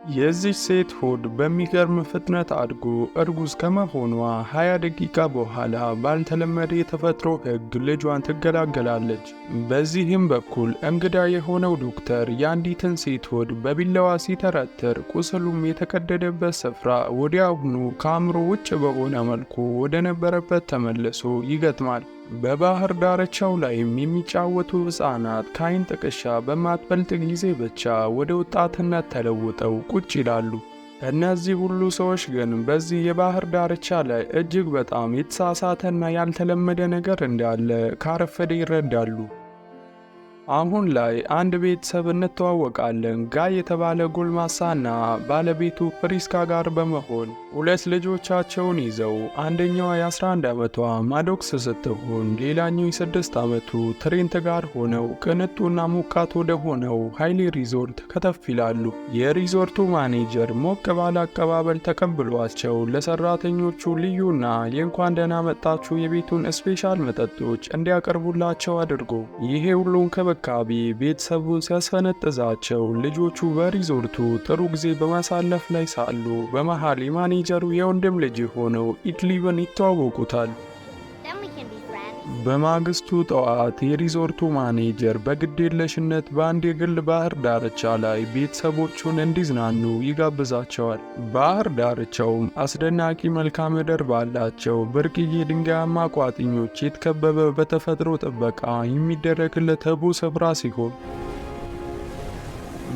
የዚች ሴት ሆድ በሚገርም ፍጥነት አድጎ እርጉዝ ከመሆኗ 20 ደቂቃ በኋላ ባልተለመደ የተፈጥሮ ሕግ ልጇን ትገላገላለች። በዚህም በኩል እንግዳ የሆነው ዶክተር የአንዲትን ሴት ሆድ በቢላዋ ሲተረትር ቁስሉም የተቀደደበት ስፍራ ወዲያውኑ ከአእምሮ ውጭ በሆነ መልኩ ወደ ነበረበት ተመልሶ ይገጥማል። በባህር ዳርቻው ላይም የሚጫወቱ ሕፃናት ከዓይን ጥቅሻ በማትበልጥ ጊዜ ብቻ ወደ ወጣትነት ተለውጠው ቁጭ ይላሉ። እነዚህ ሁሉ ሰዎች ግን በዚህ የባህር ዳርቻ ላይ እጅግ በጣም የተሳሳተና ያልተለመደ ነገር እንዳለ ካረፈደ ይረዳሉ። አሁን ላይ አንድ ቤተሰብ እንተዋወቃለን። ጋይ የተባለ ጎልማሳና ባለቤቱ ፕሪስካ ጋር በመሆን ሁለት ልጆቻቸውን ይዘው አንደኛዋ የ11 ዓመቷ ማዶክስ ስትሆን ሌላኛው የ6 ዓመቱ ትሬንት ጋር ሆነው ቅንጡና ሞቃት ወደ ሆነው ሃይሊ ሪዞርት ከተፍ ይላሉ። የሪዞርቱ ማኔጀር ሞቅ ባለ አቀባበል ተቀብሏቸው ለሰራተኞቹ ልዩና የእንኳን ደህና መጣችሁ የቤቱን ስፔሻል መጠጦች እንዲያቀርቡላቸው አድርጎ ይሄ ሁሉ እንክብካቤ ቤተሰቡን ሲያስፈነጥዛቸው ልጆቹ በሪዞርቱ ጥሩ ጊዜ በማሳለፍ ላይ ሳሉ በመሃል የማኔጀሩ የወንድም ልጅ ሆነው ኢድሊብን ይተዋወቁታል። በማግስቱ ጠዋት የሪዞርቱ ማኔጀር በግዴለሽነት በአንድ የግል ባህር ዳርቻ ላይ ቤተሰቦቹን እንዲዝናኑ ይጋብዛቸዋል። ባህር ዳርቻውም አስደናቂ መልክዓ ምድር ባላቸው ብርቅዬ ድንጋያማ ቋጥኞች የተከበበ በተፈጥሮ ጥበቃ የሚደረግለት ህቡ ስፍራ ሲሆን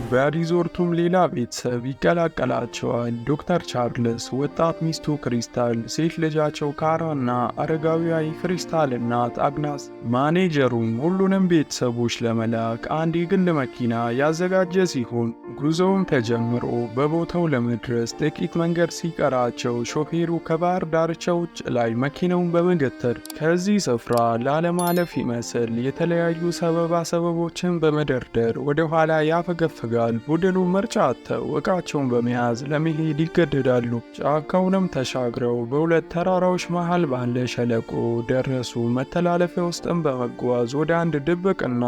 በሪዞርቱም ሌላ ቤተሰብ ይቀላቀላቸዋል። ዶክተር ቻርልስ፣ ወጣት ሚስቱ ክሪስታል፣ ሴት ልጃቸው ካራና አረጋዊዋ ክሪስታል እናት አግናስ። ማኔጀሩም ሁሉንም ቤተሰቦች ለመላክ አንድ የግል መኪና ያዘጋጀ ሲሆን ጉዞውም ተጀምሮ በቦታው ለመድረስ ጥቂት መንገድ ሲቀራቸው ሾፌሩ ከባህር ዳርቻው ውጭ ላይ መኪናውን በመገተር ከዚህ ስፍራ ላለማለፍ ይመስል የተለያዩ ሰበቦችን በመደርደር ወደ ኋላ ያፈገፈጋል። ቡድኑ ምርጫ አጥተው ዕቃቸውን በመያዝ ለመሄድ ይገደዳሉ። ጫካውንም ተሻግረው በሁለት ተራራዎች መሃል ባለ ሸለቆ ደረሱ። መተላለፊያ ውስጥም በመጓዝ ወደ አንድ ድብቅና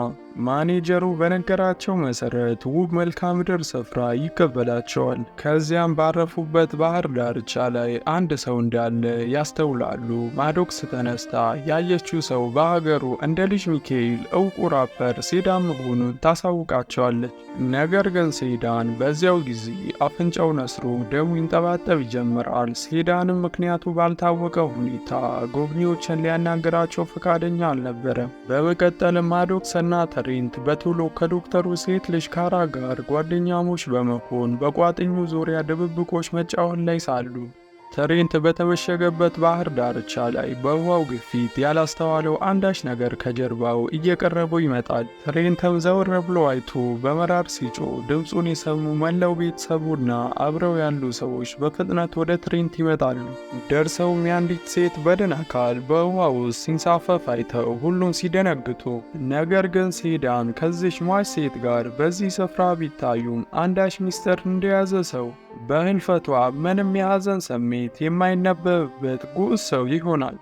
ማኔጀሩ በነገራቸው መሰረት ውብ መልክዓ ምድር ስፍራ ይቀበላቸዋል። ከዚያም ባረፉበት ባህር ዳርቻ ላይ አንድ ሰው እንዳለ ያስተውላሉ። ማዶክስ ተነስታ ያየችው ሰው በሀገሩ እንደ ልጅ ሚካኤል እውቁ ራፐር ሴዳን መሆኑን ታሳውቃቸዋለች። ነገር ግን ሴዳን በዚያው ጊዜ አፍንጫው ነስሮ ደሙ ይንጠባጠብ ይጀምራል። ሴዳንም ምክንያቱ ባልታወቀ ሁኔታ ጎብኚዎችን ሊያናገራቸው ፈቃደኛ አልነበረም። በመቀጠልም ማዶክስና ትሬንት በቶሎ ከዶክተሩ ሴት ልጅ ካራ ጋር ጓደኛሞች በመሆን በቋጥኙ ዙሪያ ድብብቆች መጫወት ላይ ሳሉ ትሬንት በተመሸገበት ባህር ዳርቻ ላይ በውሃው ግፊት ያላስተዋለው አንዳች ነገር ከጀርባው እየቀረበው ይመጣል። ትሬንትም ዘወር ብሎ አይቶ በመራር ሲጮህ ድምፁን የሰሙ መላው ቤተሰቡና አብረው ያሉ ሰዎች በፍጥነት ወደ ትሬንት ይመጣሉ። ደርሰውም የአንዲት ሴት በድን አካል በውሃ ውስጥ ሲንሳፈፍ አይተው ሁሉም ሲደነግጡ፣ ነገር ግን ሴዳን ከዚች ሟች ሴት ጋር በዚህ ስፍራ ቢታዩም አንዳች ሚስጥር እንደያዘ ሰው በህልፈቷ ምንም የሐዘን ስሜት የማይነበብበት ጉዑዝ ሰው ይሆናል።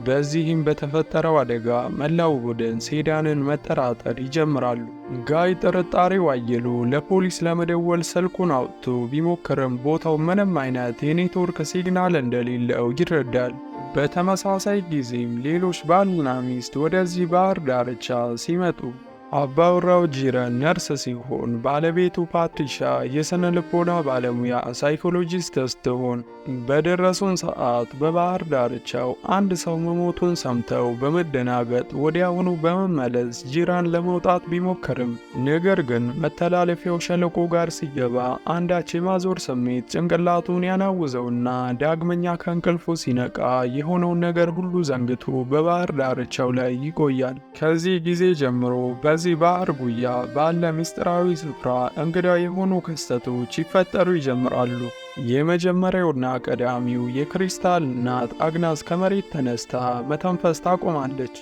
በዚህም በተፈጠረው አደጋ መላው ቡድን ሴዳንን መጠራጠር ይጀምራሉ። ጋይ ጥርጣሬው አይሎ ለፖሊስ ለመደወል ስልኩን አውጥቶ ቢሞክርም ቦታው ምንም አይነት የኔትወርክ ሲግናል እንደሌለው ይረዳል። በተመሳሳይ ጊዜም ሌሎች ባልና ሚስት ወደዚህ ባህር ዳርቻ ሲመጡ አባወራው ጂረን ነርስ ሲሆን ባለቤቱ ፓትሪሻ የስነ ልቦና ባለሙያ ሳይኮሎጂስት ስትሆን በደረሱን ሰዓት በባህር ዳርቻው አንድ ሰው መሞቱን ሰምተው በመደናገጥ ወዲያውኑ በመመለስ ጂራን ለመውጣት ቢሞክርም ነገር ግን መተላለፊያው ሸለቆ ጋር ሲገባ አንዳች የማዞር ስሜት ጭንቅላቱን ያናውዘውና ዳግመኛ ከእንቅልፉ ሲነቃ የሆነውን ነገር ሁሉ ዘንግቶ በባህር ዳርቻው ላይ ይቆያል። ከዚህ ጊዜ ጀምሮ በዚህ ባህር ጉያ ባለ ምስጢራዊ ስፍራ እንግዳ የሆኑ ክስተቶች ይፈጠሩ ይጀምራሉ። የመጀመሪያውና ቀዳሚው የክሪስታል እናት አግናስ ከመሬት ተነስታ መተንፈስ ታቆማለች።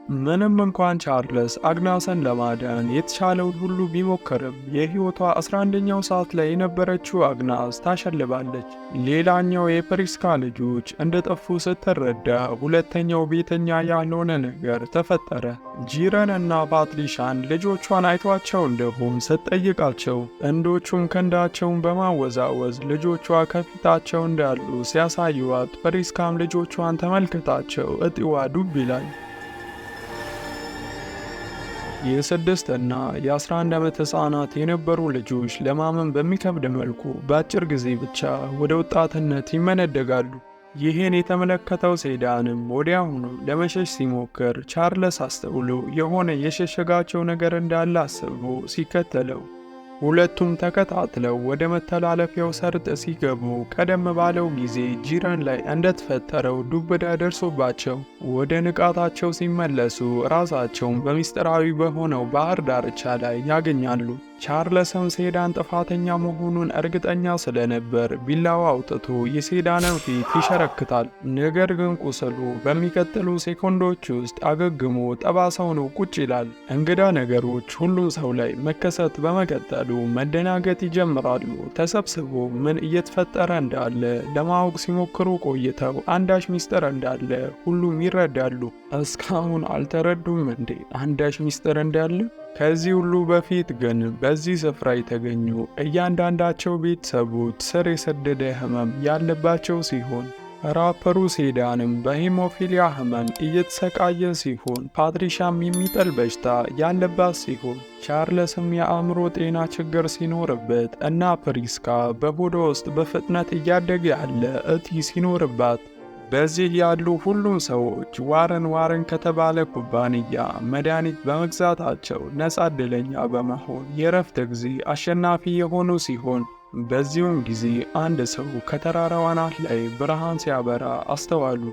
ምንም እንኳን ቻርልስ አግናስን ለማዳን የተቻለውን ሁሉ ቢሞክርም የሕይወቷ 11ኛው ሰዓት ላይ የነበረችው አግናስ ታሸልባለች። ሌላኛው የፕሪስካ ልጆች እንደጠፉ ስትረዳ ሁለተኛው ቤተኛ ያልሆነ ነገር ተፈጠረ። ጂረን እና ፓትሪሻን ልጆቿን አይቷቸው እንደሆን ስትጠይቃቸው ጥንዶቹም ክንዳቸውን በማወዛወዝ ልጆቿ ከፊታቸው እንዳሉ ሲያሳዩዋት ፕሪስካም ልጆቿን ተመልክታቸው እጢዋ ዱብ ይላል። የ6 እና የ11 ዓመት ሕፃናት የነበሩ ልጆች ለማመን በሚከብድ መልኩ በአጭር ጊዜ ብቻ ወደ ወጣትነት ይመነደጋሉ። ይህን የተመለከተው ሴዳንም ወዲያውኑ ለመሸሽ ሲሞክር ቻርለስ አስተውሎ የሆነ የሸሸጋቸው ነገር እንዳለ አስቦ ሲከተለው፣ ሁለቱም ተከታትለው ወደ መተላለፊያው ሰርጥ ሲገቡ ቀደም ባለው ጊዜ ጂረን ላይ እንደተፈጠረው ዱብዳ ደርሶባቸው ወደ ንቃታቸው ሲመለሱ ራሳቸውን በሚስጥራዊ በሆነው ባህር ዳርቻ ላይ ያገኛሉ። ቻርለስም ሴዳን ጥፋተኛ መሆኑን እርግጠኛ ስለነበር ቢላዋ አውጥቶ የሴዳንን ፊት ይሸረክታል። ነገር ግን ቁስሉ በሚቀጥሉ ሴኮንዶች ውስጥ አገግሞ ጠባሳውን ቁጭ ይላል። እንግዳ ነገሮች ሁሉም ሰው ላይ መከሰት በመቀጠሉ መደናገጥ ይጀምራሉ። ተሰብስቦ ምን እየተፈጠረ እንዳለ ለማወቅ ሲሞክሩ ቆይተው አንዳች ሚስጥር እንዳለ ሁሉም ይረዳሉ። እስካሁን አልተረዱም እንዴ አንዳች ሚስጥር እንዳለ? ከዚህ ሁሉ በፊት ግን በዚህ ስፍራ የተገኙ እያንዳንዳቸው ቤተሰቦች ስር የሰደደ ህመም ያለባቸው ሲሆን ራፐሩ ሴዳንም በሄሞፊሊያ ህመም እየተሰቃየ ሲሆን ፓትሪሻም የሚጥል በሽታ ያለባት ሲሆን ቻርለስም የአእምሮ ጤና ችግር ሲኖርበት እና ፕሪስካ በሆዷ ውስጥ በፍጥነት እያደገ ያለ እጢ ሲኖርባት በዚህ ያሉ ሁሉም ሰዎች ዋረን ከተባለ ኩባንያ መድኃኒት በመግዛታቸው ነፃ ዕድለኛ በመሆን የእረፍት ጊዜ አሸናፊ የሆኑ ሲሆን በዚሁም ጊዜ አንድ ሰው ከተራራው አናት ላይ ብርሃን ሲያበራ አስተዋሉ።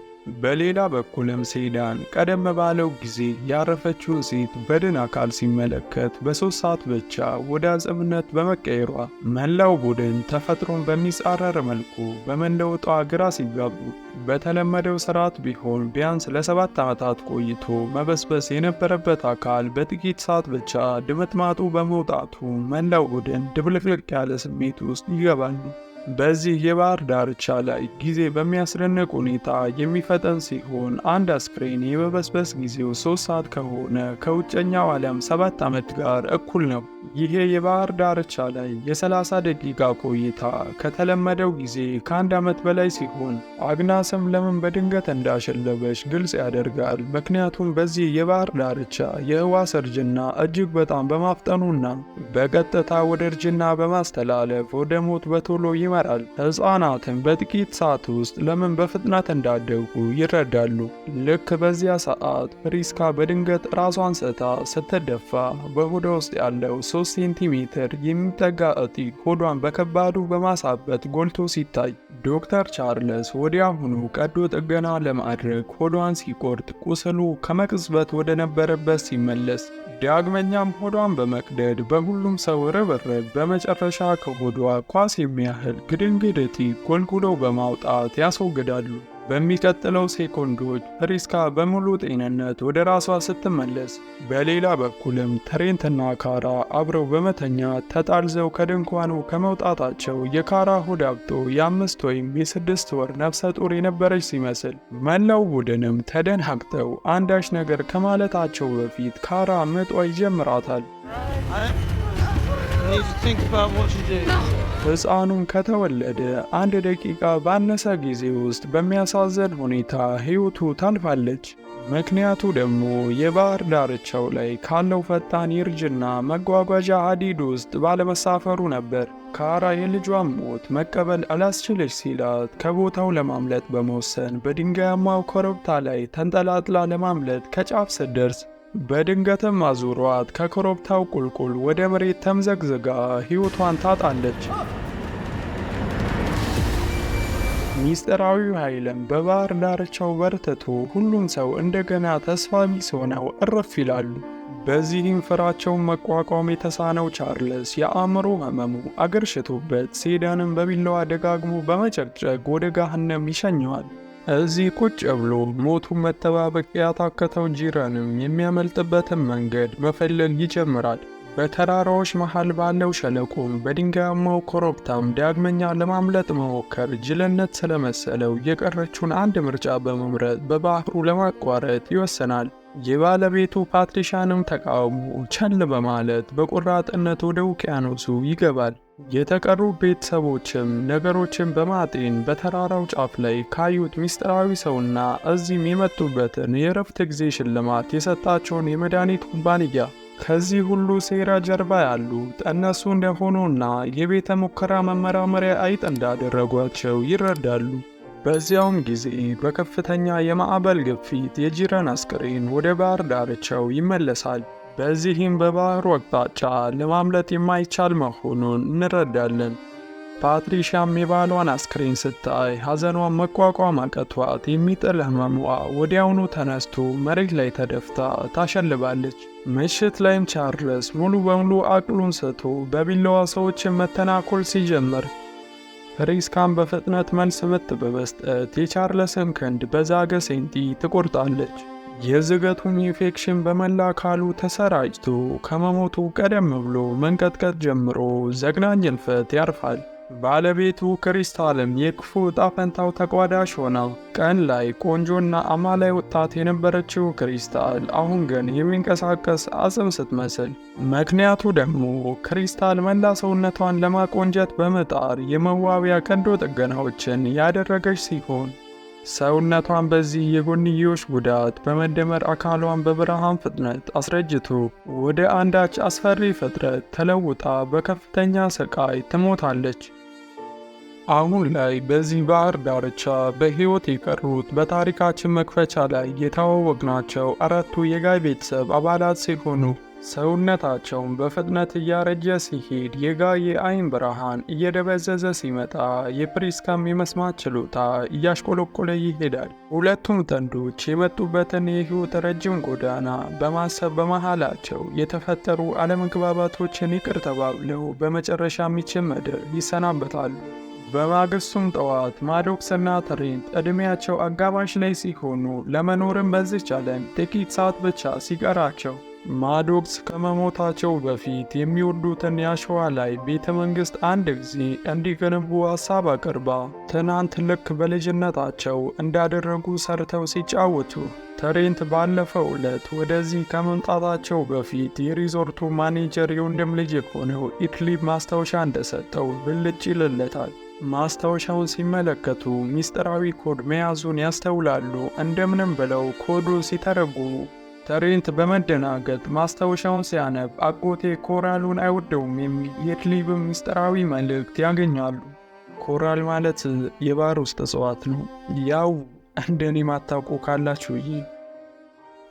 በሌላ በኩልም ሴዳን ቀደም ባለው ጊዜ ያረፈችውን ሴት በድን አካል ሲመለከት በ3 ሰዓት ብቻ ወደ አጽምነት በመቀየሯ መላው ቡድን ተፈጥሮን በሚጻረር መልኩ በመለወጧ ግራ ሲጋቡ በተለመደው ስርዓት ቢሆን ቢያንስ ለ7 ዓመታት ቆይቶ መበስበስ የነበረበት አካል በጥቂት ሰዓት ብቻ ድምጥማጡ በመውጣቱ መላው ቡድን ድብልቅልቅ ያለ ስሜት ውስጥ ይገባሉ። በዚህ የባህር ዳርቻ ላይ ጊዜ በሚያስደንቅ ሁኔታ የሚፈጠን ሲሆን አንድ አስክሬን የመበስበስ ጊዜው 3 ሰዓት ከሆነ ከውጨኛው ዓለም 7 ዓመት ጋር እኩል ነው። ይሄ የባህር ዳርቻ ላይ የ30 ደቂቃ ቆይታ ከተለመደው ጊዜ ከ1 ዓመት በላይ ሲሆን አግናስም ለምን በድንገት እንዳሸለበች ግልጽ ያደርጋል። ምክንያቱም በዚህ የባህር ዳርቻ የህዋስ እርጅና እጅግ በጣም በማፍጠኑና በቀጥታ ወደ እርጅና በማስተላለፍ ወደ ሞት በቶሎ ይመራል። ሕፃናትን በጥቂት ሰዓት ውስጥ ለምን በፍጥነት እንዳደጉ ይረዳሉ። ልክ በዚያ ሰዓት ፕሪስካ በድንገት ራሷን ስታ ስትደፋ በሆዷ ውስጥ ያለው 3 ሴንቲሜትር የሚጠጋ እጢ ሆዷን በከባዱ በማሳበት ጎልቶ ሲታይ ዶክተር ቻርለስ ወዲያውኑ ቀዶ ጥገና ለማድረግ ሆዷን ሲቆርጥ ቁስሉ ከመቅጽበት ወደ ነበረበት ሲመለስ ዳግመኛም ሆዷን በመቅደድ በሁሉም ሰው ርብርብ በመጨረሻ ከሆዷ ኳስ የሚያህል ግድንግድ እጢ ጎልጉለው በማውጣት ያስወግዳሉ። በሚቀጥለው ሴኮንዶች ፕሪስካ በሙሉ ጤንነት ወደ ራሷ ስትመለስ፣ በሌላ በኩልም ትሬንትና ካራ አብረው በመተኛት ተጣልዘው ከድንኳኑ ከመውጣታቸው የካራ ሆድ አብጦ የ5 ወይም የ6 ወር ነፍሰ ጡር የነበረች ሲመስል መላው ቡድንም ተደናግጠው አንዳች ነገር ከማለታቸው በፊት ካራ ምጧ ይጀምራታል። ሕፃኑም ከተወለደ 1 ደቂቃ ባነሰ ጊዜ ውስጥ በሚያሳዝን ሁኔታ ሕይወቱ ታልፋለች። ምክንያቱ ደግሞ የባህር ዳርቻው ላይ ካለው ፈጣን የእርጅና መጓጓዣ ሀዲድ ውስጥ ባለመሳፈሩ ነበር። ካራ የልጇን ሞት መቀበል አላስችልሽ ሲላት ከቦታው ለማምለጥ በመወሰን በድንጋያማው ኮረብታ ላይ ተንጠላጥላ ለማምለጥ ከጫፍ ስትደርስ በድንገትም አዙሯት ከኮረብታው ቁልቁል ወደ መሬት ተምዘግዝጋ ሕይወቷን ታጣለች። ሚስጥራዊው ኃይልም በባህር ዳርቻው በርትቶ ሁሉም ሰው እንደገና ተስፋ ቢስ ሆነው እረፍ ይላሉ። በዚህም ፍራቸውን መቋቋም የተሳነው ቻርልስ የአእምሮ ህመሙ አገርሽቶበት ሴዳንን በቢላዋ ደጋግሞ በመጨቅጨቅ ወደ ገሃነም ይሸኘዋል። እዚህ ቁጭ ብሎ ሞቱን መጠባበቅ ያታከተው ጂረንም የሚያመልጥበትን መንገድ መፈለግ ይጀምራል። በተራራዎች መሃል ባለው ሸለቆም በድንጋያማው ኮረብታም ዳግመኛ ለማምለጥ መሞከር ጅልነት ስለመሰለው የቀረችውን አንድ ምርጫ በመምረጥ በባህሩ ለማቋረጥ ይወሰናል። የባለቤቱ ፓትሪሻንም ተቃውሞ ቸል በማለት በቆራጥነት ወደ ውቅያኖሱ ይገባል። የተቀሩ ቤተሰቦችም ነገሮችን በማጤን በተራራው ጫፍ ላይ ካዩት ሚስጥራዊ ሰውና እዚህም የመጡበትን የእረፍት ጊዜ ሽልማት የሰጣቸውን የመድኃኒት ኩባንያ ከዚህ ሁሉ ሴራ ጀርባ ያሉት እነሱ እንደሆኑና የቤተ ሙከራ መመራመሪያ አይጥ እንዳደረጓቸው ይረዳሉ። በዚያውም ጊዜ በከፍተኛ የማዕበል ግፊት የጂረን አስክሬን ወደ ባህር ዳርቻው ይመለሳል። በዚህም በባህሩ አቅጣጫ ለማምለጥ የማይቻል መሆኑን እንረዳለን። ፓትሪሻም የባሏን አስክሬን ስታይ ሐዘኗን መቋቋም አቅቷት የሚጥል ህመሟ ወዲያውኑ ተነስቶ መሬት ላይ ተደፍታ ታሸልባለች። ምሽት ላይም ቻርልስ ሙሉ በሙሉ አቅሉን ስቶ በቢላዋ ሰዎችን መተናኮል ሲጀምር ፍሪስካም በፍጥነት መልስ ምት በመስጠት የቻርልስን ክንድ በዛገ ሴንቲ ትቆርጣለች። የዝገቱም ኢንፌክሽን በመላ አካሉ ተሰራጭቶ ከመሞቱ ቀደም ብሎ መንቀጥቀጥ ጀምሮ ዘግናኝ ህልፈት ያርፋል። ባለቤቱ ክሪስታልም የክፉ ዕጣ ፈንታው ተቋዳሽ ሆና ቀን ላይ ቆንጆና አማላይ ወጣት የነበረችው ክሪስታል አሁን ግን የሚንቀሳቀስ አጽም ስትመስል፣ ምክንያቱ ደግሞ ክሪስታል መላ ሰውነቷን ለማቆንጀት በመጣር የመዋቢያ ቀዶ ጥገናዎችን ያደረገች ሲሆን ሰውነቷን በዚህ የጎንዮሽ ጉዳት በመደመር አካሏን በብርሃን ፍጥነት አስረጅቶ ወደ አንዳች አስፈሪ ፍጥረት ተለውጣ በከፍተኛ ስቃይ ትሞታለች። አሁን ላይ በዚህ ባህር ዳርቻ በሕይወት የቀሩት በታሪካችን መክፈቻ ላይ የተዋወቅናቸው አራቱ የጋይ ቤተሰብ አባላት ሲሆኑ ሰውነታቸውን በፍጥነት እያረጀ ሲሄድ የጋይ የአይን ብርሃን እየደበዘዘ ሲመጣ የፕሪስካም የመስማት ችሎታ እያሽቆለቆለ ይሄዳል። ሁለቱም ጥንዶች የመጡበትን የሕይወት ረጅም ጎዳና በማሰብ በመሃላቸው የተፈጠሩ አለመግባባቶችን ይቅር ተባብለው በመጨረሻም ይችን ምድር ይሰናበታሉ። በማግስቱም ጠዋት ማዶክስና ትሬንት ዕድሜያቸው አጋማሽ ላይ ሲሆኑ ለመኖርም በዚች ዓለም ጥቂት ሰዓት ብቻ ሲቀራቸው ማዶክስ ከመሞታቸው በፊት የሚወዱትን የአሸዋ ላይ ቤተ መንግሥት አንድ ጊዜ እንዲገነቡ ሐሳብ አቅርባ ትናንት ልክ በልጅነታቸው እንዳደረጉ ሰርተው ሲጫወቱ ትሬንት ባለፈው ዕለት ወደዚህ ከመምጣታቸው በፊት የሪዞርቱ ማኔጀር የወንድም ልጅ የሆነው ኢትሊብ ማስታወሻ እንደሰጠው ብልጭ ይልለታል። ማስታወሻውን ሲመለከቱ ሚስጥራዊ ኮድ መያዙን ያስተውላሉ። እንደምንም ብለው ኮዱ ሲተረጉሙ ትሬንት በመደናገጥ ማስታወሻውን ሲያነብ አጎቴ ኮራሉን አይወደውም የሚል የኢትሊብም ሚስጥራዊ መልእክት ያገኛሉ። ኮራል ማለት የባህር ውስጥ እጽዋት ነው። ያው እንደኔ ማታውቁ ካላችሁ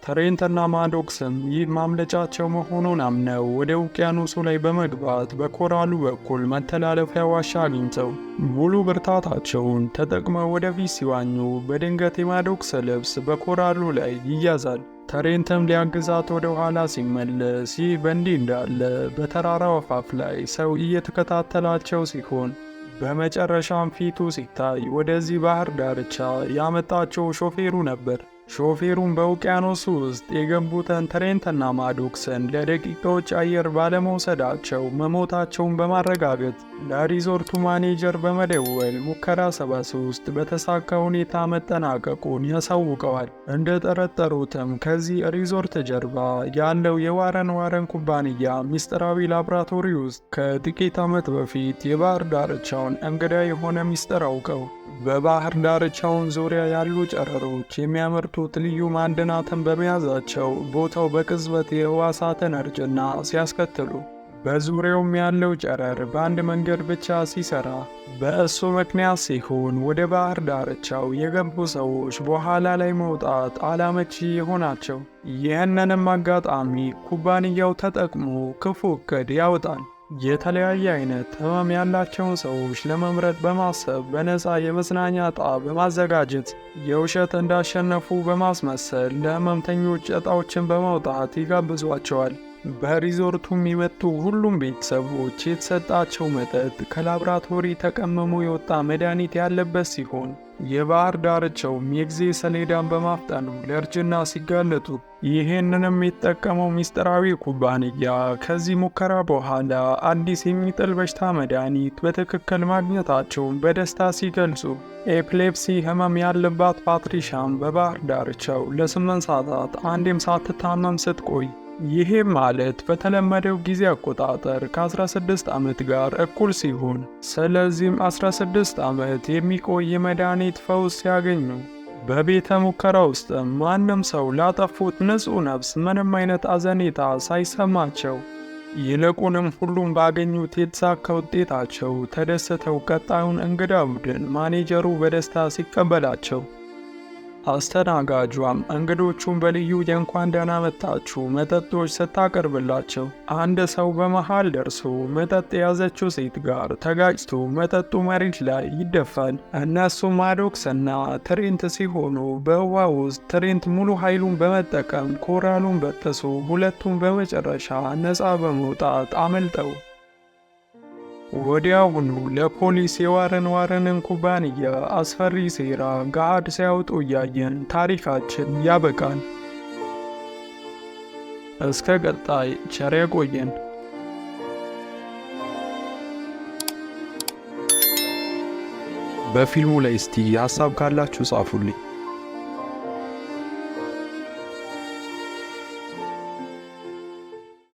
ትሬንትና ማዶክስም ይህ ማምለጫቸው መሆኑን አምነው ወደ ውቅያኖሱ ላይ በመግባት በኮራሉ በኩል መተላለፊያ ዋሻ አግኝተው ሙሉ ብርታታቸውን ተጠቅመው ወደፊት ሲዋኙ በድንገት የማዶክስ ልብስ በኮራሉ ላይ ይያዛል። ትሬንትም ሊያግዛት ወደ ኋላ ሲመለስ ይህ በእንዲህ እንዳለ በተራራው አፋፍ ላይ ሰው እየተከታተላቸው ሲሆን በመጨረሻም ፊቱ ሲታይ ወደዚህ ባህር ዳርቻ ያመጣቸው ሾፌሩ ነበር። ሾፌሩም በውቅያኖሱ ውስጥ የገቡትን ትሬንትና ማዶክስን ለደቂቃዎች አየር ባለመውሰዳቸው መሞታቸውን በማረጋገጥ ለሪዞርቱ ማኔጀር በመደወል ሙከራ 73 በተሳካ ሁኔታ መጠናቀቁን ያሳውቀዋል። እንደጠረጠሩትም ከዚህ ሪዞርት ጀርባ ያለው የዋረን ኩባንያ ሚስጥራዊ ላቦራቶሪ ውስጥ ከጥቂት ዓመት በፊት የባህር ዳርቻውን እንግዳ የሆነ ሚስጥር አውቀው በባህር ዳርቻውን ዙሪያ ያሉ ጨረሮች የሚያመርቱት ልዩ ማዕድናትን በመያዛቸው ቦታው በቅጽበት የህዋሳትን እርጅና ሲያስከትሉ በዙሪያውም ያለው ጨረር በአንድ መንገድ ብቻ ሲሰራ በእሱ ምክንያት ሲሆን ወደ ባህር ዳርቻው የገቡ ሰዎች በኋላ ላይ መውጣት አላመቺ የሆናቸው። ይህንንም አጋጣሚ ኩባንያው ተጠቅሞ ክፉ እቅድ ያወጣል። የተለያየ አይነት ህመም ያላቸውን ሰዎች ለመምረጥ በማሰብ በነፃ የመዝናኛ ዕጣ በማዘጋጀት የውሸት እንዳሸነፉ በማስመሰል ለህመምተኞች ዕጣዎችን በማውጣት ይጋብዟቸዋል። በሪዞርቱም የመጡ ሁሉም ቤተሰቦች የተሰጣቸው መጠጥ ከላብራቶሪ ተቀምሞ የወጣ መድኃኒት ያለበት ሲሆን የባህር ዳርቻውም የጊዜ ሰሌዳን በማፍጠኑ ለእርጅና ሲጋለጡ ይህንንም የተጠቀመው ሚስጥራዊ ኩባንያ ከዚህ ሙከራ በኋላ አዲስ የሚጥል በሽታ መድኃኒት በትክክል ማግኘታቸውን በደስታ ሲገልጹ፣ ኤፕሌፕሲ ህመም ያለባት ፓትሪሻም በባህር ዳርቻው ለ8 ሰዓታት አንዴም ሳትታመም ስትቆይ፣ ይህም ማለት በተለመደው ጊዜ አቆጣጠር ከ16 ዓመት ጋር እኩል ሲሆን፣ ስለዚህም 16 ዓመት የሚቆይ የመድኃኒት ፈውስ ሲያገኙ በቤተ ሙከራ ውስጥም ማንም ሰው ላጠፉት ንጹሕ ነፍስ ምንም አይነት አዘኔታ ሳይሰማቸው ይልቁንም ሁሉም ባገኙት የተሳካ ውጤታቸው ተደስተው ቀጣዩን እንግዳ ቡድን ማኔጀሩ በደስታ ሲቀበላቸው፣ አስተናጋጇም እንግዶቹን በልዩ የእንኳን ደህና መጣችሁ መጠጦች ስታቀርብላቸው አንድ ሰው በመሃል ደርሶ መጠጥ የያዘችው ሴት ጋር ተጋጭቶ መጠጡ መሬት ላይ ይደፋል። እነሱም አዶክስና ትሬንት ሲሆኑ በውሃ ውስጥ ትሬንት ሙሉ ኃይሉን በመጠቀም ኮራሉን በጥሶ ሁለቱም በመጨረሻ ነፃ በመውጣት አመልጠው ወዲያውኑ ለፖሊስ የዋረንን ኩባንያ አስፈሪ ሴራ ገሃድ ሲያወጡ እያየን ታሪካችን ያበቃል። እስከ ቀጣይ ቸር ያቆየን። በፊልሙ ላይ እስቲ ሀሳብ ካላችሁ ጻፉልኝ።